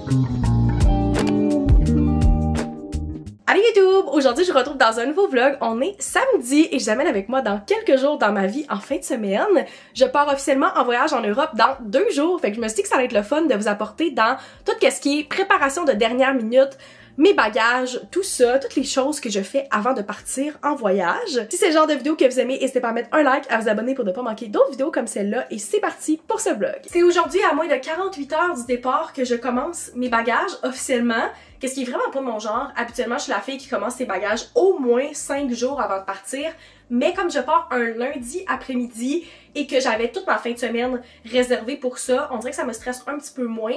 Allez YouTube! Aujourd'hui, je vous retrouve dans un nouveau vlog. On est samedi et je vous amène avec moi dans quelques jours dans ma vie en fin de semaine. Je pars officiellement en voyage en Europe dans 2 jours. Fait que je me suis dit que ça allait être le fun de vous apporter dans tout ce qui est préparation de dernière minute, mes bagages, tout ça, toutes les choses que je fais avant de partir en voyage. Si c'est le genre de vidéo que vous aimez, n'hésitez pas à mettre un like, à vous abonner pour ne pas manquer d'autres vidéos comme celle-là. Et c'est parti pour ce vlog. C'est aujourd'hui à moins de 48 heures du départ que je commence mes bagages officiellement. Qu'est-ce qui est vraiment pas mon genre. Habituellement, je suis la fille qui commence ses bagages au moins 5 jours avant de partir. Mais comme je pars un lundi après-midi et que j'avais toute ma fin de semaine réservée pour ça, on dirait que ça me stresse un petit peu moins.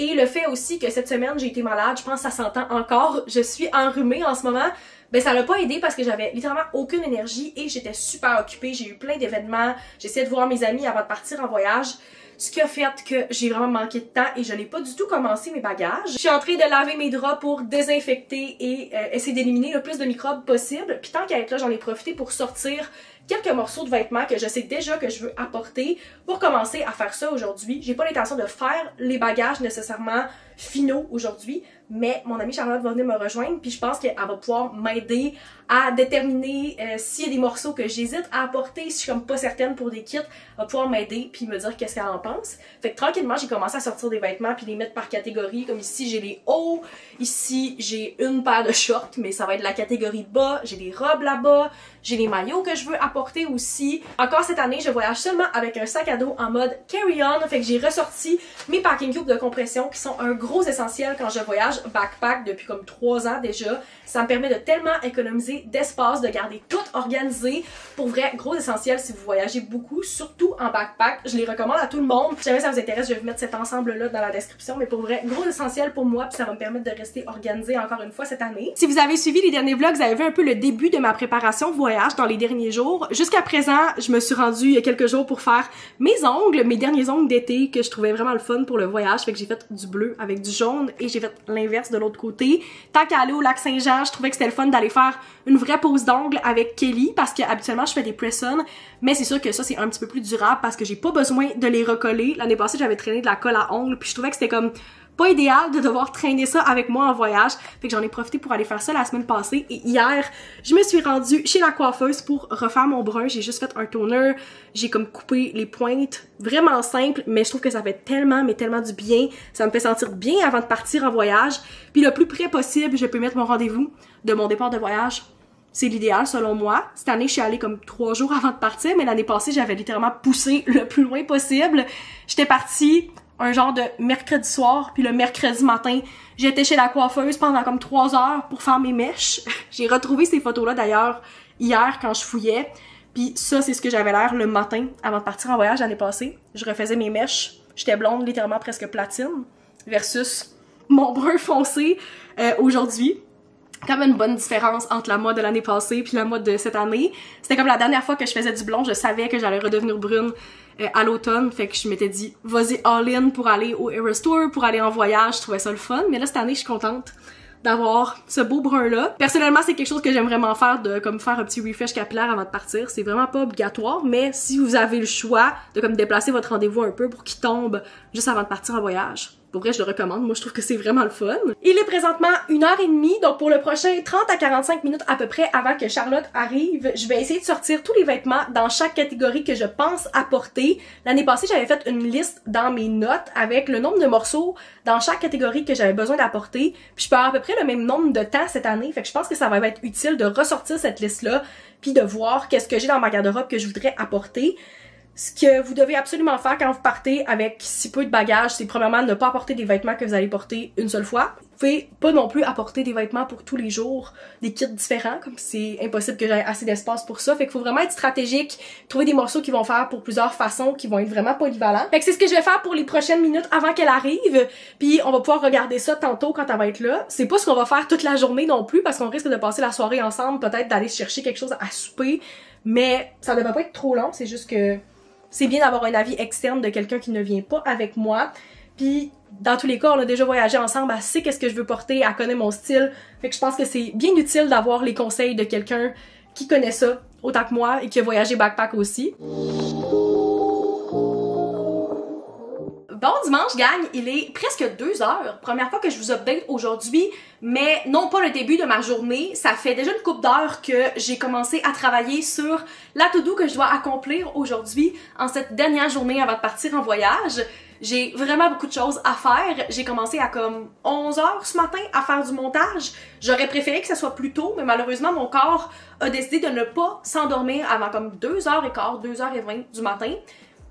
Et le fait aussi que cette semaine, j'ai été malade, je pense que ça s'entend encore, je suis enrhumée en ce moment, ben ça l'a pas aidé parce que j'avais littéralement aucune énergie et j'étais super occupée, j'ai eu plein d'événements, j'essayais de voir mes amis avant de partir en voyage, ce qui a fait que j'ai vraiment manqué de temps et je n'ai pas du tout commencé mes bagages. Je suis en train de laver mes draps pour désinfecter et essayer d'éliminer le plus de microbes possible, puis tant qu'à être là, j'en ai profité pour sortir quelques morceaux de vêtements que je sais déjà que je veux apporter pour commencer à faire ça aujourd'hui. J'ai pas l'intention de faire les bagages nécessairement finaux aujourd'hui, mais mon amie Charlotte va venir me rejoindre puis je pense qu'elle va pouvoir m'aider à déterminer s'il y a des morceaux que j'hésite à apporter, si je suis comme pas certaine pour des kits, elle va pouvoir m'aider puis me dire qu'est-ce qu'elle en pense. Fait que tranquillement, j'ai commencé à sortir des vêtements puis les mettre par catégorie, comme ici j'ai les hauts, ici j'ai une paire de shorts, mais ça va être la catégorie bas, j'ai des robes là-bas, j'ai les maillots que je veux apporter aussi. Encore cette année, je voyage seulement avec un sac à dos en mode carry-on, fait que j'ai ressorti mes packing cubes de compression qui sont un gros essentiel quand je voyage backpack depuis comme 3 ans déjà. Ça me permet de tellement économiser d'espace, de garder tout organisé. Pour vrai, gros essentiel si vous voyagez beaucoup, surtout en backpack. Je les recommande à tout le monde. Si jamais ça vous intéresse, je vais vous mettre cet ensemble-là dans la description. Mais pour vrai, gros essentiel pour moi, puis ça va me permettre de rester organisé encore une fois cette année. Si vous avez suivi les derniers vlogs, vous avez vu un peu le début de ma préparation voyage dans les derniers jours. Jusqu'à présent, je me suis rendue il y a quelques jours pour faire mes ongles, mes derniers ongles d'été que je trouvais vraiment le fun pour le voyage. Fait que j'ai fait du bleu avec du jaune et j'ai fait l'inverse de l'autre côté. Tant qu'à aller au lac Saint-Jean, je trouvais que c'était le fun d'aller faire une vraie pose d'ongles avec Kelly parce que habituellement je fais des press-on, mais c'est sûr que ça c'est un petit peu plus durable parce que j'ai pas besoin de les recoller. L'année passée j'avais traîné de la colle à ongles puis je trouvais que c'était comme pas idéal de devoir traîner ça avec moi en voyage. Fait que j'en ai profité pour aller faire ça la semaine passée. Et hier, je me suis rendue chez la coiffeuse pour refaire mon brun. J'ai juste fait un toner. J'ai comme coupé les pointes. Vraiment simple, mais je trouve que ça fait tellement, mais tellement du bien. Ça me fait sentir bien avant de partir en voyage. Puis le plus près possible, je peux mettre mon rendez-vous de mon départ de voyage. C'est l'idéal selon moi. Cette année, je suis allée comme 3 jours avant de partir, mais l'année passée, j'avais littéralement poussé le plus loin possible. J'étais partie un genre de mercredi soir, puis le mercredi matin, j'étais chez la coiffeuse pendant comme 3 heures pour faire mes mèches. J'ai retrouvé ces photos-là d'ailleurs hier quand je fouillais, puis ça c'est ce que j'avais l'air le matin avant de partir en voyage l'année passée. Je refaisais mes mèches, j'étais blonde littéralement presque platine, versus mon brun foncé aujourd'hui. Comme une bonne différence entre la mode de l'année passée puis la mode de cette année. C'était comme la dernière fois que je faisais du blond, je savais que j'allais redevenir brune à l'automne, fait que je m'étais dit vas-y all-in pour aller au Eras Tour, pour aller en voyage, je trouvais ça le fun. Mais là cette année, je suis contente d'avoir ce beau brun-là. Personnellement, c'est quelque chose que j'aime vraiment faire, de comme faire un petit refresh capillaire avant de partir. C'est vraiment pas obligatoire, mais si vous avez le choix de comme déplacer votre rendez-vous un peu pour qu'il tombe juste avant de partir en voyage, pour vrai, je le recommande. Moi, je trouve que c'est vraiment le fun. Il est présentement 1h30, donc pour le prochain 30 à 45 minutes à peu près avant que Charlotte arrive, je vais essayer de sortir tous les vêtements dans chaque catégorie que je pense apporter. L'année passée, j'avais fait une liste dans mes notes avec le nombre de morceaux dans chaque catégorie que j'avais besoin d'apporter. Puis je peux avoir à peu près le même nombre de temps cette année, fait que je pense que ça va être utile de ressortir cette liste-là puis de voir qu'est-ce que j'ai dans ma garde-robe que je voudrais apporter. Ce que vous devez absolument faire quand vous partez avec si peu de bagages, c'est premièrement ne pas apporter des vêtements que vous allez porter une seule fois. Vous pouvez pas non plus apporter des vêtements pour tous les jours, des kits différents, comme c'est impossible que j'aie assez d'espace pour ça. Fait qu'il faut vraiment être stratégique, trouver des morceaux qui vont faire pour plusieurs façons, qui vont être vraiment polyvalents. Fait que c'est ce que je vais faire pour les prochaines minutes avant qu'elle arrive, puis on va pouvoir regarder ça tantôt quand elle va être là. C'est pas ce qu'on va faire toute la journée non plus, parce qu'on risque de passer la soirée ensemble, peut-être d'aller chercher quelque chose à souper, mais ça devrait pas être trop long, c'est juste que c'est bien d'avoir un avis externe de quelqu'un qui ne vient pas avec moi. Puis, dans tous les cas, on a déjà voyagé ensemble, elle sait qu'est-ce que je veux porter, elle connaît mon style. Fait que je pense que c'est bien utile d'avoir les conseils de quelqu'un qui connaît ça autant que moi et qui a voyagé backpack aussi. Bon dimanche, gang, il est presque 2 heures. Première fois que je vous update aujourd'hui, mais non pas le début de ma journée. Ça fait déjà une couple d'heures que j'ai commencé à travailler sur la to-do que je dois accomplir aujourd'hui en cette dernière journée avant de partir en voyage. J'ai vraiment beaucoup de choses à faire. J'ai commencé à comme 11 heures ce matin à faire du montage. J'aurais préféré que ça soit plus tôt, mais malheureusement, mon corps a décidé de ne pas s'endormir avant comme 2h15, 2h20 du matin.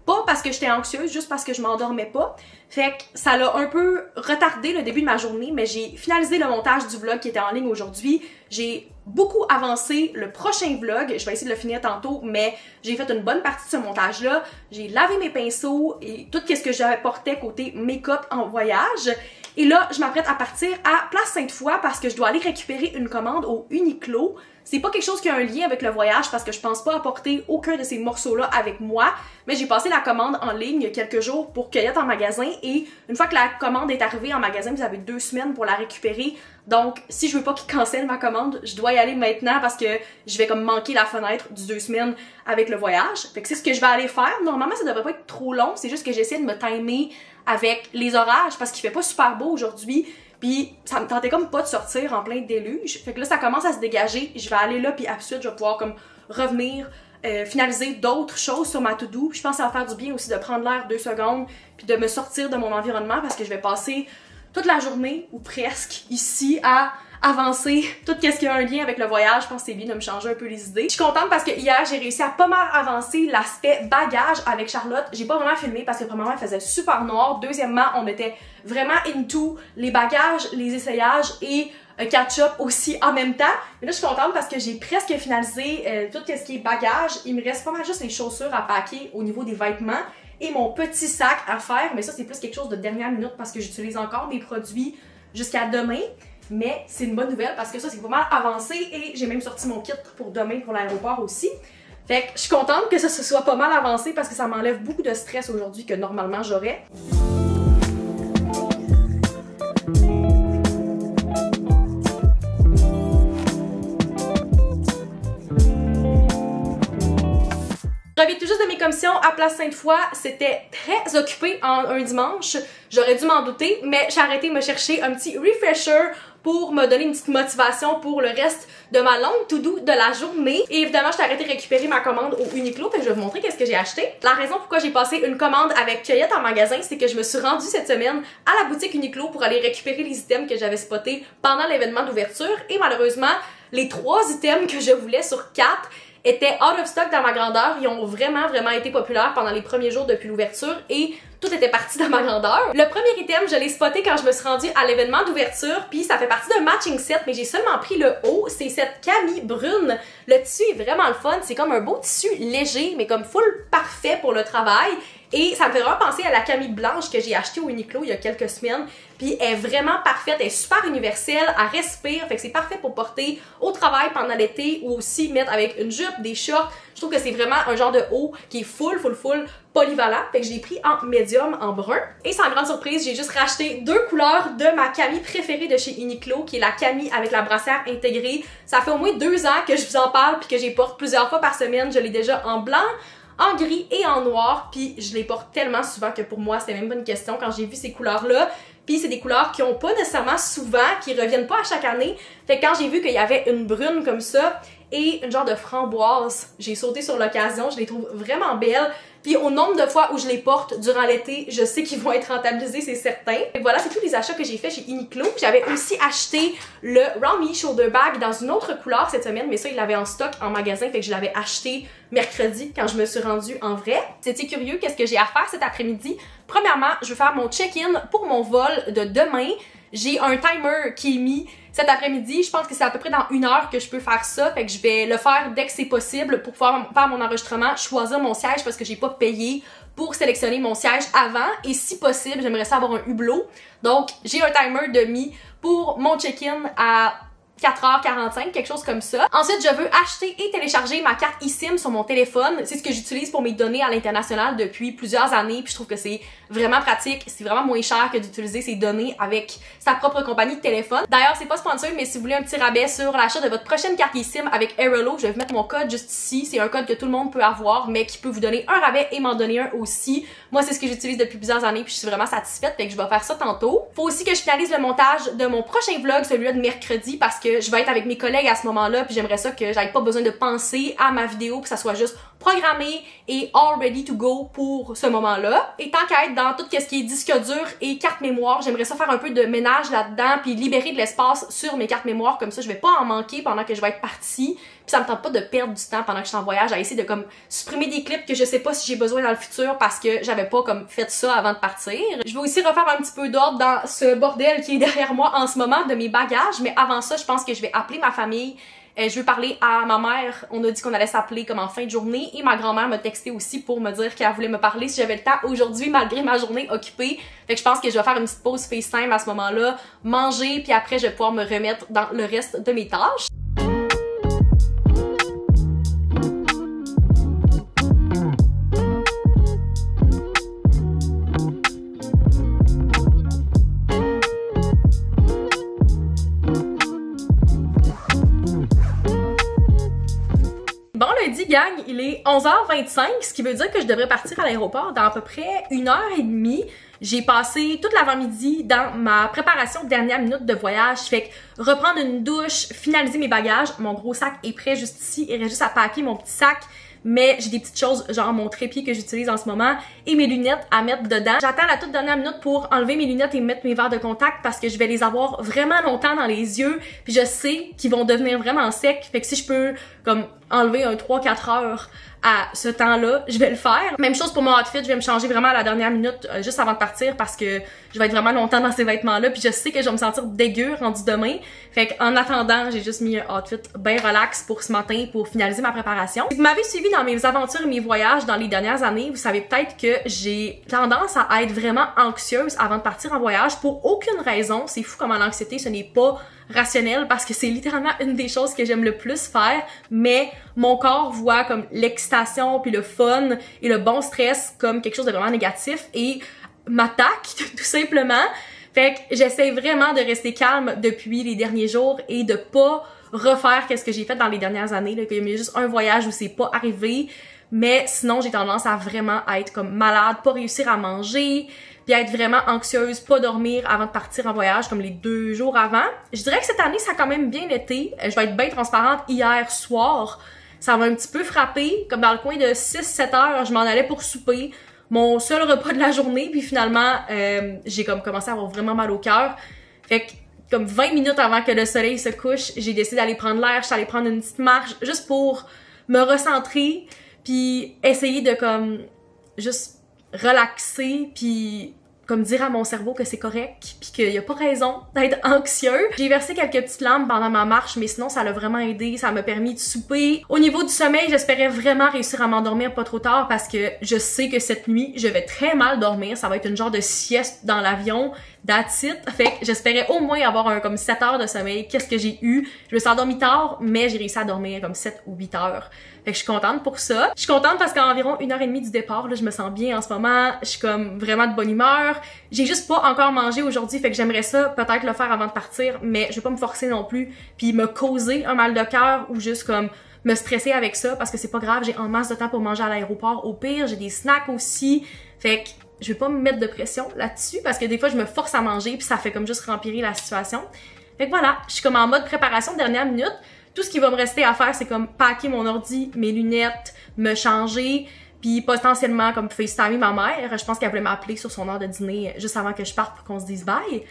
Pas parce que j'étais anxieuse, juste parce que je m'endormais pas. Fait que ça l'a un peu retardé le début de ma journée, mais j'ai finalisé le montage du vlog qui était en ligne aujourd'hui. J'ai beaucoup avancé le prochain vlog, je vais essayer de le finir tantôt, mais j'ai fait une bonne partie de ce montage-là. J'ai lavé mes pinceaux et tout ce que j'apportais côté make-up en voyage. Et là, je m'apprête à partir à Place Sainte-Foy parce que je dois aller récupérer une commande au Uniqlo. C'est pas quelque chose qui a un lien avec le voyage parce que je pense pas apporter aucun de ces morceaux-là avec moi, mais j'ai passé la commande en ligne il y a quelques jours pour cueillette en magasin et une fois que la commande est arrivée en magasin, vous avez 2 semaines pour la récupérer. Donc, si je veux pas qu'ils cancellent ma commande, je dois y aller maintenant parce que je vais comme manquer la fenêtre du 2 semaines avec le voyage. Fait que c'est ce que je vais aller faire. Normalement, ça devrait pas être trop long, c'est juste que j'essaie de me timer avec les orages parce qu'il fait pas super beau aujourd'hui. Puis ça me tentait comme pas de sortir en plein déluge. Fait que là, ça commence à se dégager. Je vais aller là, puis ensuite, je vais pouvoir comme revenir, finaliser d'autres choses sur ma to-do. Je pense que ça va faire du bien aussi de prendre l'air 2 secondes, puis de me sortir de mon environnement parce que je vais passer toute la journée, ou presque, ici à avancer tout ce qui a un lien avec le voyage. Je pense que c'est bien de me changer un peu les idées. Je suis contente parce que hier, j'ai réussi à pas mal avancer l'aspect bagage avec Charlotte. J'ai pas vraiment filmé parce que premièrement, il faisait super noir. Deuxièmement, on était vraiment into les bagages, les essayages et catch-up aussi en même temps. Mais là, je suis contente parce que j'ai presque finalisé tout ce qui est bagage. Il me reste pas mal juste les chaussures à packer au niveau des vêtements et mon petit sac à faire. Mais ça, c'est plus quelque chose de dernière minute parce que j'utilise encore des produits jusqu'à demain. Mais c'est une bonne nouvelle parce que ça, c'est pas mal avancé et j'ai même sorti mon kit pour demain pour l'aéroport aussi. Fait que je suis contente que ça se soit pas mal avancé parce que ça m'enlève beaucoup de stress aujourd'hui que normalement j'aurais. Je reviens tout juste de mes commissions à Place Sainte-Foy. C'était très occupé en un dimanche. J'aurais dû m'en douter, mais j'ai arrêté de me chercher un petit refresher pour me donner une petite motivation pour le reste de ma longue to-do de la journée. Et évidemment, j'ai arrêté de récupérer ma commande au Uniqlo, puis je vais vous montrer qu'est-ce que j'ai acheté. La raison pourquoi j'ai passé une commande avec cueillette en magasin, c'est que je me suis rendue cette semaine à la boutique Uniqlo pour aller récupérer les items que j'avais spotés pendant l'événement d'ouverture. Et malheureusement, les 3 items que je voulais sur 4 étaient out of stock dans ma grandeur. Ils ont vraiment été populaires pendant les premiers jours depuis l'ouverture et tout était parti dans ma grandeur. Le premier item, je l'ai spoté quand je me suis rendue à l'événement d'ouverture, puis ça fait partie d'un matching set, mais j'ai seulement pris le haut. C'est cette camie brune. Le tissu est vraiment le fun. C'est comme un beau tissu léger, mais comme full parfait pour le travail. Et ça me fait vraiment penser à la camie blanche que j'ai achetée au Uniqlo il y a quelques semaines. Puis elle est vraiment parfaite, elle est super universelle, elle respire, fait que c'est parfait pour porter au travail pendant l'été ou aussi mettre avec une jupe, des shorts. Je trouve que c'est vraiment un genre de haut qui est full polyvalent. Fait que je l'ai pris en médium, en brun. Et sans grande surprise, j'ai juste racheté 2 couleurs de ma camie préférée de chez Uniqlo, qui est la camie avec la brassière intégrée. Ça fait au moins 2 ans que je vous en parle puis que j'y porte plusieurs fois par semaine. Je l'ai déjà en blanc, en gris et en noir, puis je les porte tellement souvent que pour moi, c'était même pas une question quand j'ai vu ces couleurs-là. Puis c'est des couleurs qui ont pas nécessairement souvent, qui reviennent pas à chaque année. Fait que quand j'ai vu qu'il y avait une brune comme ça et une genre de framboise, j'ai sauté sur l'occasion, je les trouve vraiment belles. Puis au nombre de fois où je les porte durant l'été, je sais qu'ils vont être rentabilisés, c'est certain. Et voilà, c'est tous les achats que j'ai fait chez Uniqlo. J'avais aussi acheté le Round Me Shoulder Bag dans une autre couleur cette semaine, mais ça, il l'avait en stock en magasin, fait que je l'avais acheté mercredi quand je me suis rendue en vrai. C'était curieux, qu'est-ce que j'ai à faire cet après-midi? Premièrement, je vais faire mon check-in pour mon vol de demain. J'ai un timer qui est mis cet après-midi. Je pense que c'est à peu près dans 1 heure que je peux faire ça. Fait que je vais le faire dès que c'est possible pour pouvoir faire mon enregistrement, choisir mon siège parce que j'ai pas payé pour sélectionner mon siège avant. Et si possible, j'aimerais ça avoir un hublot. Donc, j'ai un timer de mis pour mon check-in à 4h45, quelque chose comme ça. Ensuite, je veux acheter et télécharger ma carte eSIM sur mon téléphone. C'est ce que j'utilise pour mes données à l'international depuis plusieurs années, puis je trouve que c'est vraiment pratique. C'est vraiment moins cher que d'utiliser ces données avec sa propre compagnie de téléphone. D'ailleurs, c'est pas sponsor, mais si vous voulez un petit rabais sur l'achat de votre prochaine carte eSIM avec Airalo, je vais vous mettre mon code juste ici. C'est un code que tout le monde peut avoir, mais qui peut vous donner un rabais et m'en donner un aussi. Moi, c'est ce que j'utilise depuis plusieurs années, puis je suis vraiment satisfaite, fait que je vais faire ça tantôt. Faut aussi que je finalise le montage de mon prochain vlog, celui-là de mercredi, parce que je vais être avec mes collègues à ce moment-là, puis j'aimerais ça que j'aille pas besoin de penser à ma vidéo, que ça soit juste programmé et all ready to go pour ce moment-là. Et tant qu'à être dans tout ce qui est disque dur et carte mémoire, j'aimerais ça faire un peu de ménage là-dedans, puis libérer de l'espace sur mes cartes mémoire, comme ça je vais pas en manquer pendant que je vais être partie. Puis ça me tente pas de perdre du temps pendant que je suis en voyage à essayer de comme supprimer des clips que je sais pas si j'ai besoin dans le futur parce que j'avais pas comme fait ça avant de partir. Je vais aussi refaire un petit peu d'ordre dans ce bordel qui est derrière moi en ce moment de mes bagages, mais avant ça, je pense que je vais appeler ma famille. Je veux parler à ma mère, on a dit qu'on allait s'appeler comme en fin de journée, et ma grand-mère m'a texté aussi pour me dire qu'elle voulait me parler si j'avais le temps aujourd'hui malgré ma journée occupée. Fait que je pense que je vais faire une petite pause FaceTime à ce moment-là, manger, puis après je vais pouvoir me remettre dans le reste de mes tâches. Lundi, gang, il est 11h25, ce qui veut dire que je devrais partir à l'aéroport dans à peu près 1h30. J'ai passé toute l'avant-midi dans ma préparation de dernière minute de voyage. Fait que reprendre une douche, finaliser mes bagages. Mon gros sac est prêt juste ici. Il reste juste à packer mon petit sac. Mais j'ai des petites choses, genre mon trépied que j'utilise en ce moment et mes lunettes à mettre dedans. J'attends la toute dernière minute pour enlever mes lunettes et mettre mes verres de contact parce que je vais les avoir vraiment longtemps dans les yeux. Puis je sais qu'ils vont devenir vraiment secs. Fait que si je peux comme enlever un 3-4 heures à ce temps-là, je vais le faire. Même chose pour mon outfit, je vais me changer vraiment à la dernière minute juste avant de partir parce que je vais être vraiment longtemps dans ces vêtements-là puis je sais que je vais me sentir dégueu rendu demain. Fait qu'en attendant, j'ai juste mis un outfit bien relax pour ce matin pour finaliser ma préparation. Si vous m'avez suivi dans mes aventures et mes voyages dans les dernières années, vous savez peut-être que j'ai tendance à être vraiment anxieuse avant de partir en voyage pour aucune raison. C'est fou comment l'anxiété, ce n'est pas rationnel parce que c'est littéralement une des choses que j'aime le plus faire, mais mon corps voit comme l'excitation puis le fun et le bon stress comme quelque chose de vraiment négatif et m'attaque tout simplement. Fait que j'essaie vraiment de rester calme depuis les derniers jours et de pas refaire qu'est-ce que j'ai fait dans les dernières années, là, qu'il y a juste un voyage où c'est pas arrivé, mais sinon j'ai tendance à vraiment être comme malade, pas réussir à manger, puis être vraiment anxieuse, pas dormir avant de partir en voyage comme les 2 jours avant. Je dirais que cette année, ça a quand même bien été. Je vais être bien transparente, hier soir, ça m'a un petit peu frappé, comme dans le coin de 6-7 heures, je m'en allais pour souper, mon seul repas de la journée, puis finalement, j'ai comme commencé à avoir vraiment mal au cœur. Fait que comme 20 minutes avant que le soleil se couche, j'ai décidé d'aller prendre l'air, je suis allée prendre une petite marche juste pour me recentrer, puis essayer de comme juste relaxer, puis comme dire à mon cerveau que c'est correct, puis qu'il y a pas raison d'être anxieux. J'ai versé quelques petites larmes pendant ma marche, mais sinon ça l'a vraiment aidé, ça m'a permis de souper. Au niveau du sommeil, j'espérais vraiment réussir à m'endormir pas trop tard parce que je sais que cette nuit, je vais très mal dormir, ça va être une genre de sieste dans l'avion, that's it. Fait que j'espérais au moins avoir comme 7 heures de sommeil. Qu'est-ce que j'ai eu? Je me suis endormie tard, mais j'ai réussi à dormir comme 7 ou 8 heures. Fait que je suis contente pour ça. Je suis contente parce qu'à environ 1h30 du départ, là, je me sens bien en ce moment. Je suis comme vraiment de bonne humeur. J'ai juste pas encore mangé aujourd'hui, fait que j'aimerais ça peut-être le faire avant de partir, mais je vais pas me forcer non plus, puis me causer un mal de cœur ou juste comme me stresser avec ça parce que c'est pas grave, j'ai en masse de temps pour manger à l'aéroport. Au pire, j'ai des snacks aussi. Fait que je vais pas me mettre de pression là-dessus parce que des fois je me force à manger puis ça fait comme juste rempirer la situation. Fait que voilà, je suis comme en mode préparation de dernière minute. Tout ce qui va me rester à faire, c'est comme packer mon ordi, mes lunettes, me changer, puis potentiellement comme FaceTimer ma mère. Je pense qu'elle voulait m'appeler sur son heure de dîner juste avant que je parte pour qu'on se dise bye.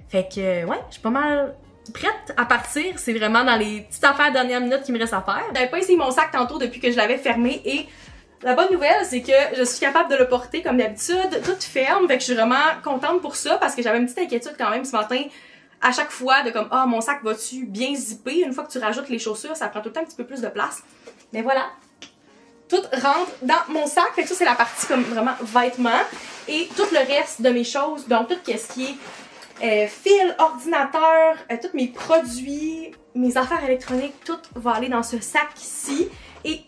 Fait que ouais, je suis pas mal prête à partir. C'est vraiment dans les petites affaires de dernière minute qui me reste à faire. J'avais pas essayé mon sac tantôt depuis que je l'avais fermé et la bonne nouvelle, c'est que je suis capable de le porter comme d'habitude, tout ferme. Fait que je suis vraiment contente pour ça parce que j'avais une petite inquiétude quand même ce matin. À chaque fois de comme ah mon sac va-tu bien zipper, une fois que tu rajoutes les chaussures ça prend tout le temps un petit peu plus de place, mais voilà, tout rentre dans mon sac. Fait que ça c'est la partie comme vraiment vêtements et tout le reste de mes choses, donc tout ce qui est fil, ordinateur, tous mes produits, mes affaires électroniques, tout va aller dans ce sac ici et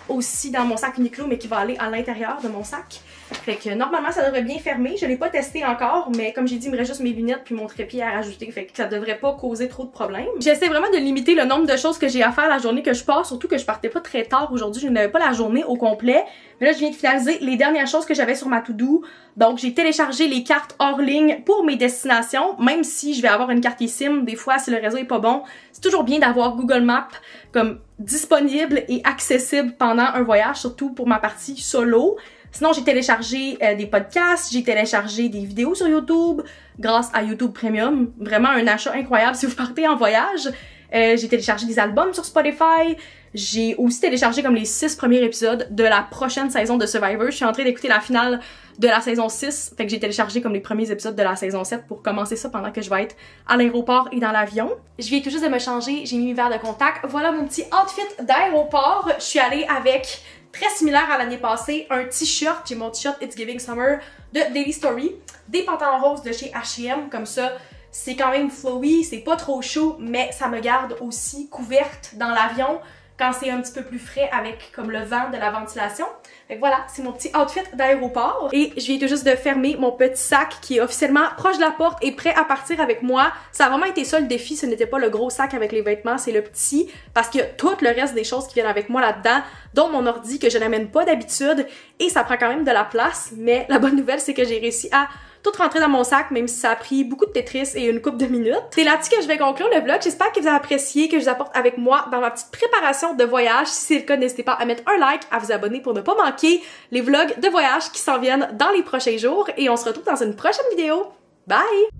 aussi dans mon sac Uniqlo, mais qui va aller à l'intérieur de mon sac. Fait que normalement ça devrait bien fermer, je l'ai pas testé encore, mais comme j'ai dit, il me reste juste mes lunettes puis mon trépied à rajouter, fait que ça devrait pas causer trop de problèmes. J'essaie vraiment de limiter le nombre de choses que j'ai à faire la journée que je pars, surtout que je partais pas très tard aujourd'hui, je n'avais pas la journée au complet. Mais là je viens de finaliser les dernières choses que j'avais sur ma to-do, donc j'ai téléchargé les cartes hors ligne pour mes destinations, même si je vais avoir une carte eSIM, des fois si le réseau est pas bon, c'est toujours bien d'avoir Google Maps comme disponible et accessible pendant un voyage, surtout pour ma partie solo. Sinon, j'ai téléchargé des podcasts, j'ai téléchargé des vidéos sur YouTube grâce à YouTube Premium. Vraiment un achat incroyable si vous partez en voyage. J'ai téléchargé des albums sur Spotify. J'ai aussi téléchargé comme les 6 premiers épisodes de la prochaine saison de Survivor. Je suis en train d'écouter la finale de la saison 6. Fait que j'ai téléchargé comme les premiers épisodes de la saison 7 pour commencer ça pendant que je vais être à l'aéroport et dans l'avion. Je viens tout juste de me changer. J'ai mis mes verres de contact. Voilà mon petit outfit d'aéroport. Je suis allée avec... très similaire à l'année passée, un t-shirt, j'ai mon t-shirt It's Giving Summer de Daily Story, des pantalons roses de chez H&M, comme ça, c'est quand même flowy, c'est pas trop chaud, mais ça me garde aussi couverte dans l'avion quand c'est un petit peu plus frais avec comme le vent de la ventilation. Fait que voilà, c'est mon petit outfit d'aéroport. Et je viens tout juste de fermer mon petit sac qui est officiellement proche de la porte et prêt à partir avec moi. Ça a vraiment été ça le défi, ce n'était pas le gros sac avec les vêtements, c'est le petit, parce qu'il y a tout le reste des choses qui viennent avec moi là-dedans, dont mon ordi que je n'amène pas d'habitude, et ça prend quand même de la place, mais la bonne nouvelle c'est que j'ai réussi à tout rentrer dans mon sac, même si ça a pris beaucoup de Tetris et une couple de minutes. C'est là-dessus que je vais conclure le vlog. J'espère que vous avez apprécié, que je vous apporte avec moi dans ma petite préparation de voyage. Si c'est le cas, n'hésitez pas à mettre un like, à vous abonner pour ne pas manquer les vlogs de voyage qui s'en viennent dans les prochains jours. Et on se retrouve dans une prochaine vidéo. Bye!